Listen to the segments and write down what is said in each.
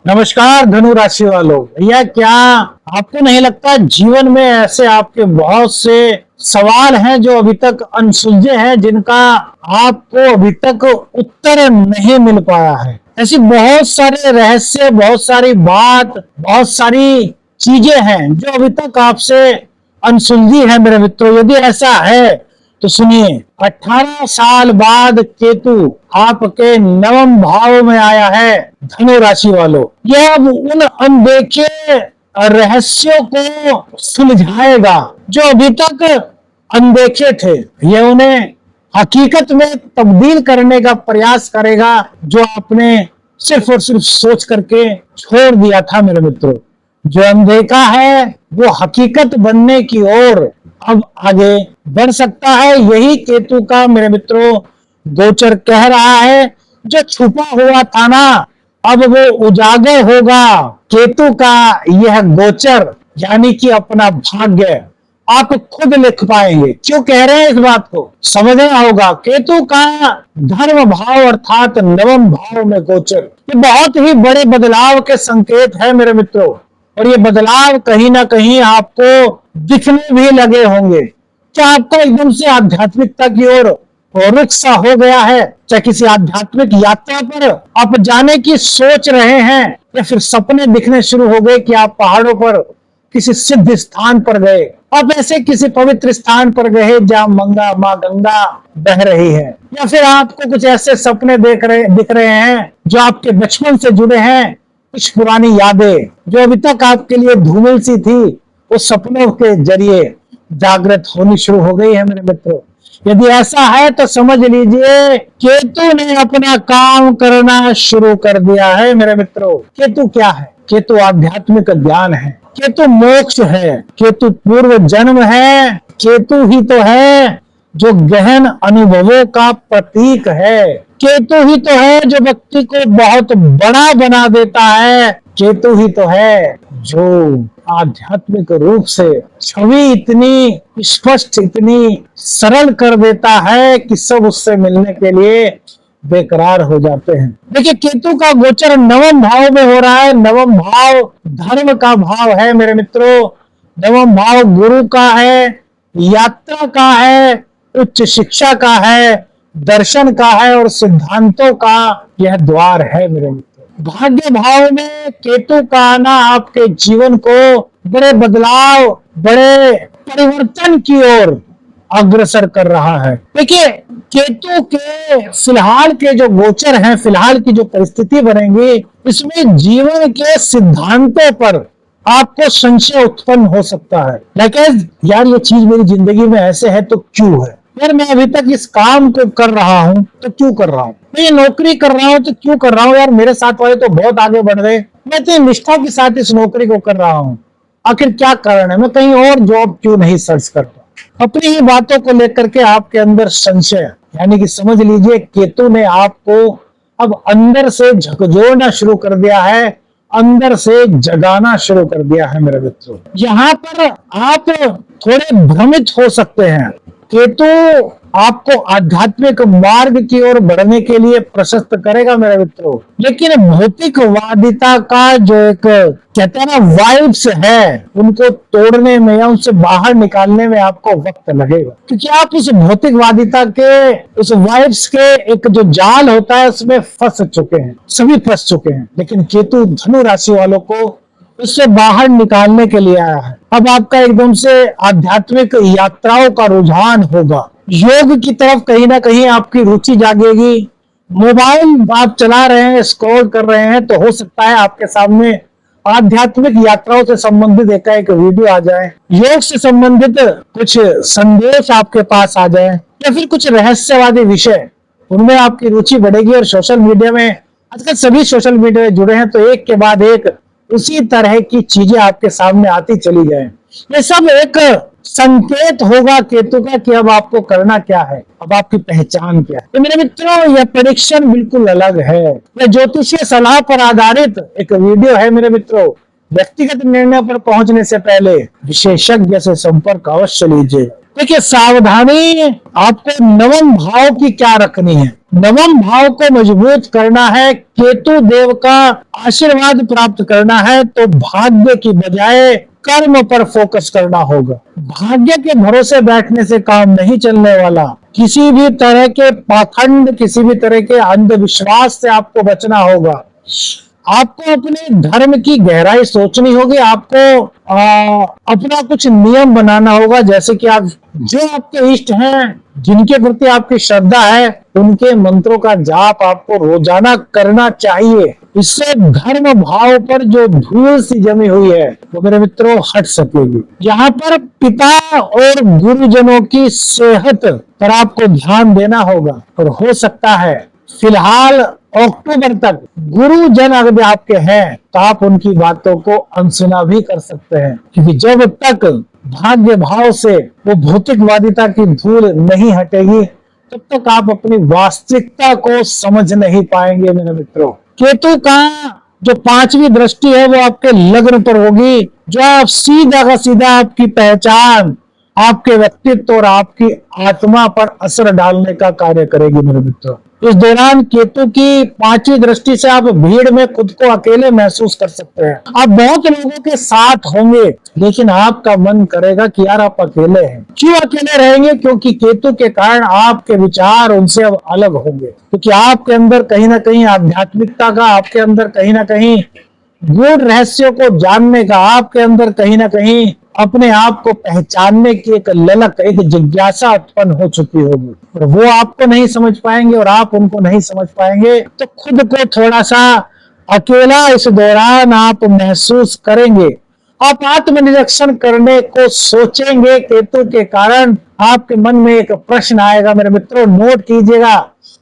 नमस्कार धनु राशि वालों। भैया, क्या आपको नहीं लगता जीवन में ऐसे आपके बहुत से सवाल हैं जो अभी तक अनसुलझे हैं, जिनका आपको अभी तक उत्तर नहीं मिल पाया है? ऐसी बहुत सारे रहस्य, बहुत सारी बात, बहुत सारी चीजें हैं जो अभी तक आपसे अनसुलझी है मेरे मित्रों। यदि ऐसा है तो सुनिए, 18 साल बाद केतु आपके नवम भाव में आया है धनु राशि वालों। यह अब उन अनदेखे रहस्यों को सुलझाएगा जो अभी तक अनदेखे थे। यह उन्हें हकीकत में तब्दील करने का प्रयास करेगा जो आपने सिर्फ और सिर्फ सोच करके छोड़ दिया था मेरे मित्रों। जो अनदेखा है वो हकीकत बनने की ओर अब आगे बढ़ सकता है। यही केतु का मेरे मित्रों गोचर कह रहा है। जो छुपा हुआ था ना, अब वो उजागर होगा। केतु का यह गोचर यानी कि अपना भाग्य आप खुद लिख पाएंगे। क्यों कह रहे हैं इस बात को समझना होगा। केतु का धर्म भाव अर्थात नवम भाव में गोचर, ये बहुत ही बड़े बदलाव के संकेत है मेरे मित्रों। और ये बदलाव कहीं ना कहीं आपको दिखने भी लगे होंगे। क्या आपको एकदम से आध्यात्मिकता की ओर रुख सा हो गया है? चाहे किसी आध्यात्मिक यात्रा पर आप जाने की सोच रहे हैं, या फिर सपने दिखने शुरू हो गए कि आप पहाड़ों पर किसी सिद्ध स्थान पर गए, आप ऐसे किसी पवित्र स्थान पर गए जहां मां गंगा बह रही है, या फिर आपको कुछ ऐसे सपने दिख रहे हैं जो आपके बचपन से जुड़े हैं। कुछ पुरानी यादें जो अभी तक आपके लिए धूमिल सी थी, वो सपनों के जरिए जागृत होनी शुरू हो गई है मेरे मित्रों। यदि ऐसा है तो समझ लीजिए केतु ने अपना काम करना शुरू कर दिया है मेरे मित्रों। केतु क्या है? केतु आध्यात्मिक ज्ञान है, केतु मोक्ष है, केतु पूर्व जन्म है, केतु ही तो है जो गहन अनुभवों का प्रतीक है। केतु ही तो है जो व्यक्ति को बहुत बड़ा बना देता है। केतु ही तो है जो आध्यात्मिक रूप से छवि इतनी स्पष्ट, इतनी सरल कर देता है कि सब उससे मिलने के लिए बेकरार हो जाते हैं। देखिए, केतु का गोचर नवम भाव में हो रहा है। नवम भाव धर्म का भाव है मेरे मित्रों। नवम भाव गुरु का है, यात्रा का है, उच्च शिक्षा का है, दर्शन का है और सिद्धांतों का यह द्वार है मेरे मित्रों। भाग्य भाव में केतु का आना आपके जीवन को बड़े बदलाव, बड़े परिवर्तन की ओर अग्रसर कर रहा है। देखिए, केतु के फिलहाल के जो गोचर हैं, फिलहाल की जो परिस्थिति बनेगी, इसमें जीवन के सिद्धांतों पर आपको संशय उत्पन्न हो सकता है। लेकिन यार, ये चीज मेरी जिंदगी में ऐसे है तो क्यों है? यार, मैं अभी तक इस काम को कर रहा हूं तो क्यों कर रहा हूं? मैं ये नौकरी कर रहा हूं तो क्यों कर रहा हूं? यार, मेरे साथ वाले तो बहुत आगे बढ़ गए, मैं तो निष्ठा के साथ इस नौकरी को कर रहा हूं। आखिर क्या कारण है? मैं कहीं और जॉब क्यों नहीं सर्च करता? अपनी ही बातों को लेकर के आपके अंदर संशय, यानी कि समझ लीजिए केतु ने आपको अब अंदर से झकझोरना शुरू कर दिया है, अंदर से जगाना शुरू कर दिया है मेरे मित्रों। यहाँ पर आप थोड़े भ्रमित हो सकते हैं। केतु आपको आध्यात्मिक मार्ग की ओर बढ़ने के लिए प्रशस्त करेगा मेरे मित्रों, लेकिन भौतिकवादिता का जो एक कहते हैं ना वाइब्स है, उनको तोड़ने में या उनसे बाहर निकालने में आपको वक्त लगेगा। क्योंकि आप उस भौतिकवादिता के, उस वाइब्स के एक जो जाल होता है उसमें फंस चुके हैं, सभी फंस चुके हैं। लेकिन केतु धनु राशि वालों को उससे बाहर निकालने के लिए आया है। अब आपका एकदम से आध्यात्मिक यात्राओं का रुझान होगा, योग की तरफ कहीं ना कहीं आपकी रुचि जागेगी। मोबाइल आप चला रहे हैं, स्क्रॉल कर रहे हैं, तो हो सकता है आपके सामने आध्यात्मिक यात्राओं से संबंधित एक वीडियो आ जाए, योग से संबंधित कुछ संदेश आपके पास आ जाए, या फिर कुछ रहस्यवादी विषय, उनमें आपकी रुचि बढ़ेगी। और सोशल मीडिया में आजकल सभी सोशल मीडिया में जुड़े हैं, तो एक के बाद एक उसी तरह की चीजें आपके सामने आती चली जाए। ये सब एक संकेत होगा केतु का कि अब आपको करना क्या है, अब आपकी पहचान क्या है। तो मेरे मित्रों, यह परीक्षण बिल्कुल अलग है। यह ज्योतिषीय सलाह पर आधारित एक वीडियो है मेरे मित्रों। व्यक्तिगत निर्णय पर पहुंचने से पहले विशेषज्ञ से संपर्क अवश्य लीजिए। देखिए, सावधानी आपको नवम भाव की क्या रखनी है। नवम भाव को मजबूत करना है, केतु देव का आशीर्वाद प्राप्त करना है, तो भाग्य की बजाय कर्म पर फोकस करना होगा। भाग्य के भरोसे बैठने से काम नहीं चलने वाला। किसी भी तरह के पाखंड, किसी भी तरह के अंधविश्वास से आपको बचना होगा। आपको अपने धर्म की गहराई सोचनी होगी। आपको अपना कुछ नियम बनाना होगा, जैसे कि आप जो आपके इष्ट हैं, जिनके प्रति आपकी श्रद्धा है, उनके मंत्रों का जाप आपको रोजाना करना चाहिए। इससे धर्म भाव पर जो धूल सी जमी हुई है वो मेरे मित्रों हट सकेगी। यहाँ पर पिता और गुरुजनों की सेहत पर आपको ध्यान देना होगा, और हो सकता है फिलहाल अक्टूबर तक गुरुजन अगर आपके हैं तो आप उनकी बातों को अनसुना भी कर सकते हैं, क्योंकि जब तक भाग्य भाव से वो भौतिकवादिता की धूल नहीं हटेगी तब तक आप अपनी वास्तविकता को समझ नहीं पाएंगे मेरे मित्रों। केतु का जो पांचवी दृष्टि है वो आपके लग्न पर होगी, जो आप सीधा का सीधा आपकी पहचान, आपके व्यक्तित्व और आपकी आत्मा पर असर डालने का कार्य करेगी मेरे मित्रों। इस दौरान केतु की पांचवी दृष्टि से आप भीड़ में खुद को अकेले महसूस कर सकते हैं। आप बहुत लोगों के साथ होंगे, लेकिन आपका मन करेगा कि यार आप अकेले हैं। क्यों अकेले रहेंगे? क्योंकि केतु के कारण आपके विचार उनसे अब अलग होंगे, क्योंकि आपके अंदर कहीं ना कहीं आध्यात्मिकता का, आपके अंदर कहीं ना कहीं गूढ़ रहस्यों को जानने का, आपके अंदर कहीं ना कहीं अपने आप को पहचानने की एक ललक, एक जिज्ञासा उत्पन्न हो चुकी होगी, और वो आपको नहीं समझ पाएंगे और आप उनको नहीं समझ पाएंगे। तो खुद को थोड़ा सा अकेला इस दौरान आप महसूस करेंगे। आप आत्मनिरीक्षण करने को सोचेंगे। केतु के कारण आपके मन में एक प्रश्न आएगा मेरे मित्रों, नोट कीजिएगा।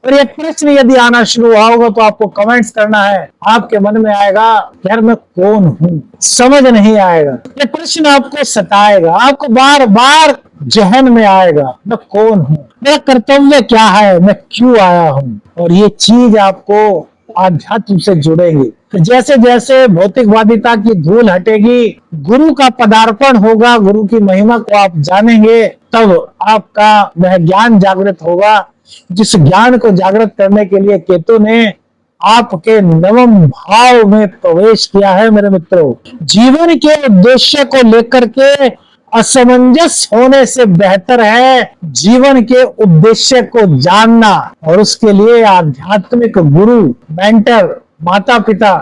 और ये प्रश्न यदि आना शुरू हुआ होगा तो आपको कमेंट्स करना है। आपके मन में आएगा यार मैं कौन हूं, समझ नहीं आएगा। ये प्रश्न आपको सताएगा, आपको बार बार जहन में आएगा, मैं कौन हूं, मेरा कर्तव्य क्या है, मैं क्यों आया हूं। और ये चीज आपको आध्यात्म से जुड़ेगी। तो जैसे जैसे भौतिकवादिता की धूल हटेगी, गुरु का पदार्पण होगा, गुरु की महिमा को आप जानेंगे, तब आपका वह ज्ञान जागृत होगा, जिस ज्ञान को जागृत करने के लिए केतु ने आपके नवम भाव में प्रवेश किया है मेरे मित्रों। जीवन के उद्देश्य को लेकर के असमंजस होने से बेहतर है जीवन के उद्देश्य को जानना, और उसके लिए आध्यात्मिक गुरु, मेंटर, माता पिता,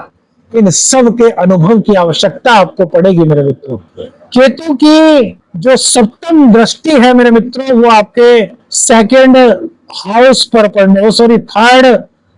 इन सब के अनुभव की आवश्यकता आपको पड़ेगी मेरे मित्रों। केतु की जो सप्तम दृष्टि है मेरे मित्रों, वो आपके सेकंड हाउस पर थर्ड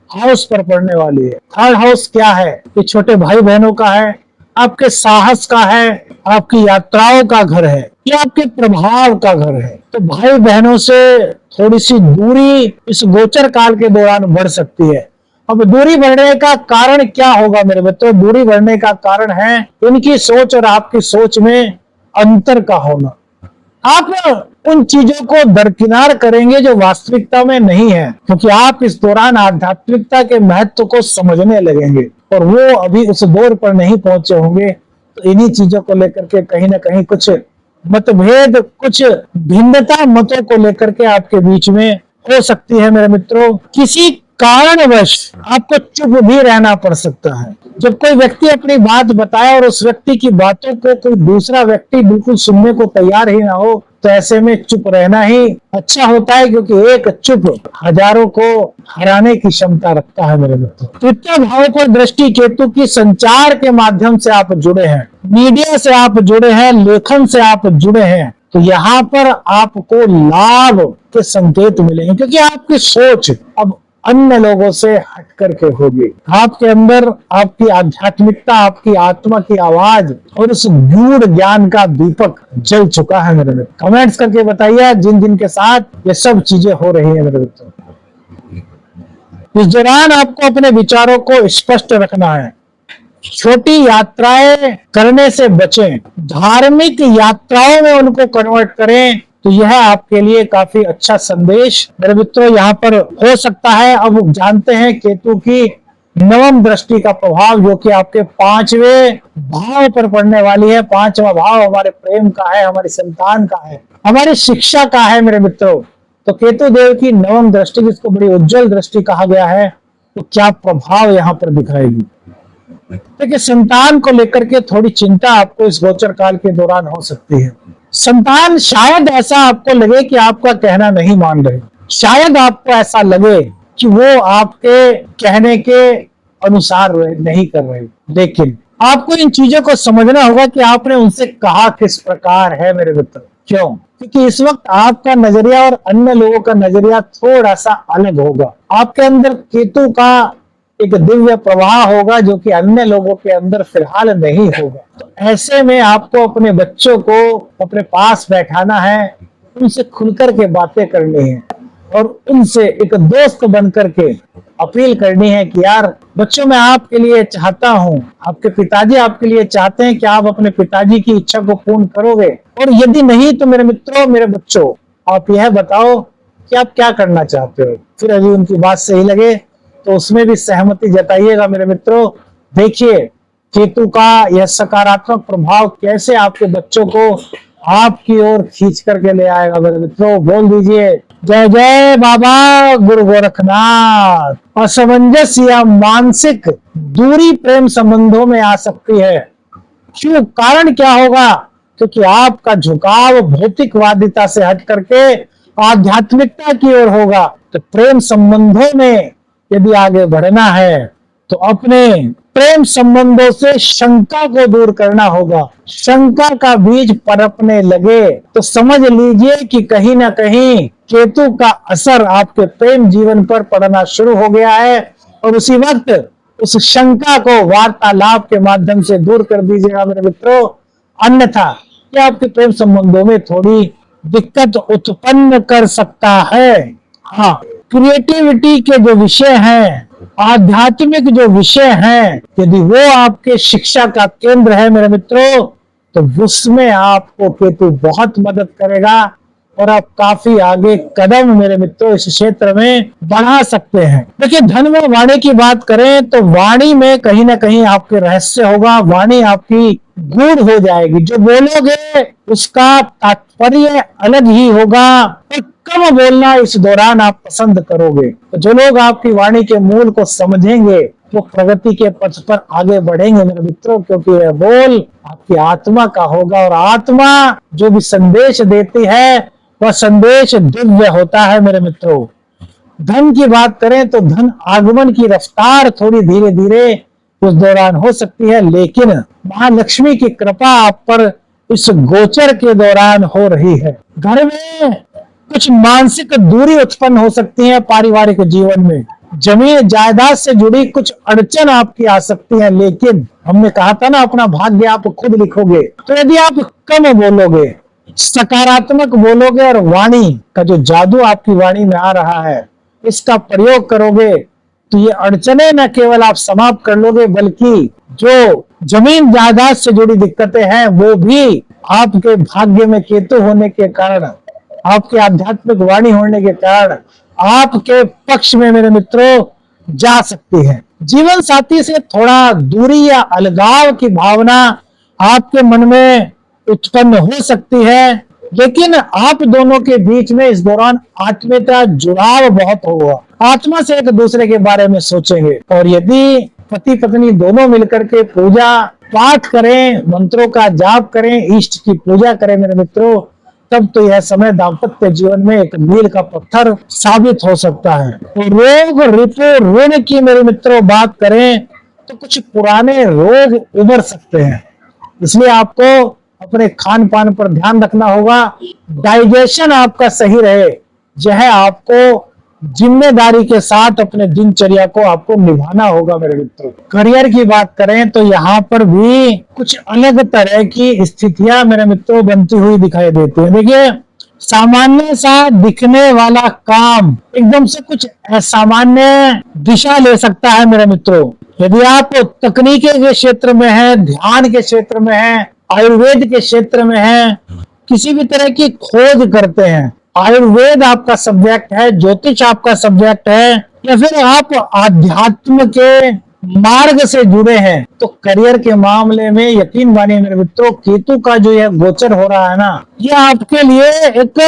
हाउस पर पड़ने वाली है। थर्ड हाउस क्या है? ये छोटे भाई बहनों का है, आपके साहस का है, आपकी यात्राओं का घर है, ये आपके प्रभाव का घर है। तो भाई बहनों से थोड़ी सी दूरी इस गोचर काल के दौरान बढ़ सकती है। अब दूरी बढ़ने का कारण क्या होगा मेरे मित्रों? दूरी बढ़ने का कारण है इनकी सोच और आपकी सोच में अंतर का होना। आप उन चीजों को दरकिनार करेंगे जो वास्तविकता में नहीं है, क्योंकि आप इस दौरान आध्यात्मिकता के महत्व को समझने लगेंगे, और वो अभी उस दौर पर नहीं पहुंचे होंगे। तो इन्हीं चीजों को लेकर के कहीं ना कहीं कुछ मतभेद, कुछ भिन्नता मतों को लेकर के आपके बीच में हो सकती है मेरे मित्रों। किसी कारणवश आपको चुप भी रहना पड़ सकता है। जब कोई व्यक्ति अपनी बात बताए और उस व्यक्ति की बातों को कोई दूसरा व्यक्ति बिल्कुल सुनने को तैयार ही ना हो, तो ऐसे में चुप रहना ही अच्छा होता है, क्योंकि एक चुप हजारों को हराने की क्षमता रखता है मेरे मित्रों। तृतीय भाव पर दृष्टि केतु की, संचार के माध्यम से आप जुड़े हैं, मीडिया से आप जुड़े हैं, लेखन से आप जुड़े हैं, तो यहाँ पर आपको लाभ के संकेत मिलेंगे, क्योंकि आपकी सोच अब अन्य लोगों से हट करके होगी। आपके अंदर आपकी आध्यात्मिकता, आपकी आत्मा की आवाज और उस गूढ़ ज्ञान का दीपक जल चुका है मेरे मित्र। कमेंट्स करके बताइए जिन जिन के साथ ये सब चीजें हो रही है मेरे मित्रों। इस दौरान आपको अपने विचारों को स्पष्ट रखना है। छोटी यात्राएं करने से बचें, धार्मिक यात्राओं में उनको कन्वर्ट करें, तो यह आपके लिए काफी अच्छा संदेश मेरे मित्रों यहाँ पर हो सकता है। अब जानते हैं केतु की नवम दृष्टि का प्रभाव, जो कि आपके पांचवें भाव पर पड़ने वाली है। पांचवा भाव हमारे प्रेम का है, हमारी संतान का है, हमारी शिक्षा का है मेरे मित्रों। तो केतु देव की नवम दृष्टि, जिसको बड़ी उज्जवल दृष्टि कहा गया है, तो क्या प्रभाव यहाँ पर दिखाएगी। देखिए, संतान को लेकर के थोड़ी चिंता आपको इस गोचर काल के दौरान हो सकती है। संतान शायद ऐसा आपको लगे कि आपका कहना नहीं मान रहे, शायद आपको ऐसा लगे कि वो आपके कहने के अनुसार नहीं कर रहे, लेकिन आपको इन चीजों को समझना होगा कि आपने उनसे कहा किस प्रकार है मेरे मित्र। क्यों? क्योंकि इस वक्त आपका नजरिया और अन्य लोगों का नजरिया थोड़ा सा अलग होगा। आपके अंदर केतु का एक दिव्य प्रवाह होगा जो कि अन्य लोगों के अंदर फिलहाल नहीं होगा। तो ऐसे में आपको अपने बच्चों को अपने पास बैठाना है, उनसे खुलकर के बातें करनी है और उनसे एक दोस्त बन करके अपील करनी है कि यार बच्चों, मैं आपके लिए चाहता हूँ, आपके पिताजी आपके लिए चाहते हैं कि आप अपने पिताजी की इच्छा को पूर्ण करोगे, और यदि नहीं तो मेरे मित्रों, मेरे बच्चों, आप यह बताओ कि आप क्या करना चाहते हो। फिर यदि उनकी बात सही लगे तो उसमें भी सहमति जताइएगा मेरे मित्रों। देखिए, केतु का यह सकारात्मक प्रभाव कैसे आपके बच्चों को आपकी ओर खींच करके ले आएगा मेरे मित्रों। बोल दीजिए जय जय बाबा गुरु गोरखनाथ। असमंजस या मानसिक दूरी प्रेम संबंधों में आ सकती है। क्यों? कारण क्या होगा? क्योंकि आपका झुकाव भौतिकवादिता से हट करके आध्यात्मिकता की ओर होगा। तो प्रेम संबंधों में यदि आगे बढ़ना है तो अपने प्रेम संबंधों से शंका को दूर करना होगा। शंका का बीज पनपने लगे तो समझ लीजिए कि कहीं ना कहीं केतु का असर आपके प्रेम जीवन पर पड़ना शुरू हो गया है, और उसी वक्त उस शंका को वार्तालाप के माध्यम से दूर कर दीजिएगा मेरे मित्रों। अन्यथा यह आपके प्रेम संबंधों में थोड़ी दिक्कत उत्पन्न कर सकता है। हाँ, क्रिएटिविटी के जो विषय हैं, आध्यात्मिक जो विषय हैं, यदि वो आपके शिक्षा का केंद्र है मेरे मित्रों, तो उसमें आपको केतु बहुत मदद करेगा और आप काफी आगे कदम मेरे मित्रों इस क्षेत्र में बढ़ा सकते हैं। देखिए, धन में वाणी की बात करें तो वाणी में कहीं ना कहीं आपके रहस्य होगा। वाणी आपकी गूढ़ हो जाएगी, जो बोलोगे उसका तात्पर्य अलग ही होगा, और कम बोलना इस दौरान आप पसंद करोगे। तो जो लोग आपकी वाणी के मूल को समझेंगे वो प्रगति के पथ पर आगे बढ़ेंगे मेरे मित्रों, क्योंकि यह बोल आपकी आत्मा का होगा, और आत्मा जो भी संदेश देती है वह संदेश दिव्य होता है मेरे मित्रों। धन की बात करें तो धन आगमन की रफ्तार थोड़ी धीरे धीरे उस दौरान हो सकती है, लेकिन महालक्ष्मी की कृपा आप पर इस गोचर के दौरान हो रही है। घर में कुछ मानसिक दूरी उत्पन्न हो सकती है, पारिवारिक जीवन में जमीन जायदाद से जुड़ी कुछ अड़चन आपकी आ सकती है, लेकिन हमने कहा था ना, अपना भाग्य आप खुद लिखोगे। तो यदि आप कम बोलोगे, सकारात्मक बोलोगे, और वाणी का जो जादू आपकी वाणी में आ रहा है इसका प्रयोग करोगे, तो ये अड़चने न केवल आप समाप्त कर लोगे, बल्कि जो जमीन जायदाद से जुड़ी दिक्कतें हैं वो भी आपके भाग्य में केतु होने के कारण, आपके आध्यात्मिक वाणी होने के कारण आपके पक्ष में मेरे मित्रों जा सकती है। जीवन साथी से थोड़ा दूरी या अलगाव की भावना आपके मन में उत्पन्न हो सकती है, लेकिन आप दोनों के बीच में इस दौरान आत्मीयता जुड़ाव बहुत होगा। आत्मा से एक दूसरे के बारे में सोचेंगे, और यदि पति पत्नी दोनों मिलकर के पूजा पाठ करें, मंत्रों का जाप करें, इष्ट की पूजा करें मेरे मित्रों, तब तो यह समय दाम्पत्य जीवन में एक मील का पत्थर साबित हो सकता है। रोग रिपु ऋण की मेरे मित्रों बात करें तो कुछ पुराने रोग उभर सकते हैं, इसलिए आपको अपने खान पान पर ध्यान रखना होगा। डाइजेशन आपका सही रहे, यह आपको जिम्मेदारी के साथ अपने दिनचर्या को आपको निभाना होगा मेरे मित्रों। करियर की बात करें तो यहाँ पर भी कुछ अलग तरह की स्थितियां मेरे मित्रों बनती हुई दिखाई देती है। देखिए, सामान्य सा दिखने वाला काम एकदम से कुछ असामान्य दिशा ले सकता है मेरे मित्रों। यदि आप तकनीकी के क्षेत्र में है, ध्यान के क्षेत्र में है, आयुर्वेद के क्षेत्र में है, किसी भी तरह की खोज करते हैं, आयुर्वेद आपका सब्जेक्ट है, ज्योतिष आपका सब्जेक्ट है, या फिर आप आध्यात्म के मार्ग से जुड़े हैं, तो करियर के मामले में यकीन मानिए मेरे मित्रों, केतु का जो यह गोचर हो रहा है ना, यह आपके लिए एक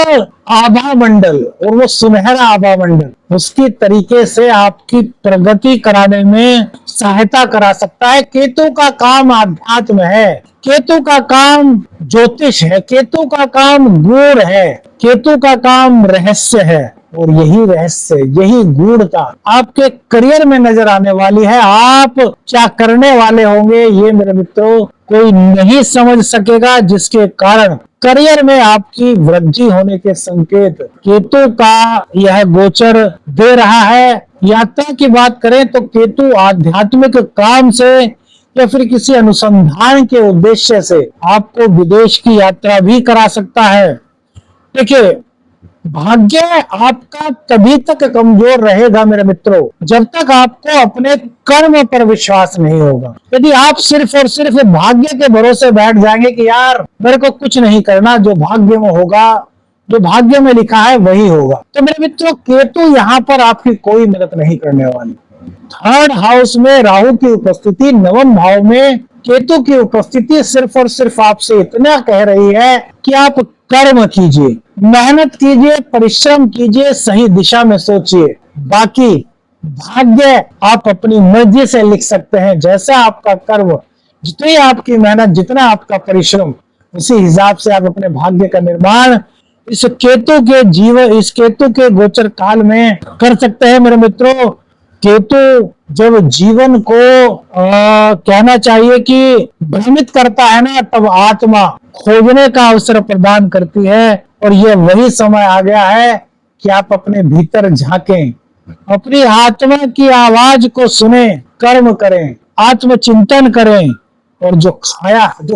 आभा मंडल, और वो सुनहरा आभा मंडल उसकी तरीके से आपकी प्रगति कराने में सहायता करा सकता है। केतु का काम आध्यात्म है, केतु का काम ज्योतिष है, केतु का काम गूढ़ है, केतु का काम रहस्य है, और यही रहस्य, यही गूढ़ता आपके करियर में नजर आने वाली है। आप क्या करने वाले होंगे ये मेरे मित्रों कोई नहीं समझ सकेगा, जिसके कारण करियर में आपकी वृद्धि होने के संकेत केतु का यह गोचर दे रहा है। यात्रा की बात करें तो केतु आध्यात्मिक काम से या फिर किसी अनुसंधान के उद्देश्य से आपको विदेश की यात्रा भी करा सकता है। देखिए, भाग्य आपका तभी तक कमजोर रहेगा मेरे मित्रों, जब तक आपको अपने कर्म पर विश्वास नहीं होगा। यदि आप सिर्फ और सिर्फ भाग्य के भरोसे बैठ जाएंगे कि यार मेरे को कुछ नहीं करना, जो भाग्य में होगा, जो भाग्य में लिखा है वही होगा, तो मेरे मित्रों केतु यहाँ पर आपकी कोई मदद नहीं करने वाली। थर्ड हाउस में राहु की उपस्थिति, नवम भाव में केतु की उपस्थिति सिर्फ और सिर्फ आपसे इतना कह रही है कि आप कर्म कीजिए, मेहनत कीजिए, परिश्रम कीजिए, सही दिशा में सोचिए। बाकी भाग्य आप अपनी मर्जी से लिख सकते हैं। जैसा आपका कर्म, जितनी आपकी मेहनत, जितना आपका परिश्रम, उसी हिसाब से आप अपने भाग्य का निर्माण इस केतु के गोचर काल में कर सकते हैं मेरे मित्रों। केतु जब जीवन को कहना चाहिए कि भ्रमित करता है ना, तब आत्मा खोजने का अवसर प्रदान करती है, और यह वही समय आ गया है कि आप अपने भीतर झांकें, अपनी आत्मा की आवाज को सुने, कर्म करें, आत्मचिंतन करें, और जो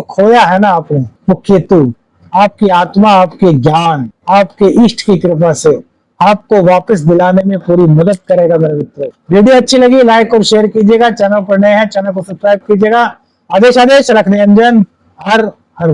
खोया है ना आपने, वो केतु आपकी आत्मा, आपके ज्ञान, आपके इष्ट की कृपा से आपको वापस दिलाने में पूरी मदद करेगा मेरे मित्रों। वीडियो अच्छी लगी लाइक और शेयर कीजिएगा, चैनल पर नए हैं चैनल को सब्सक्राइब कीजिएगा। आदेश रखने अंजन, हर हर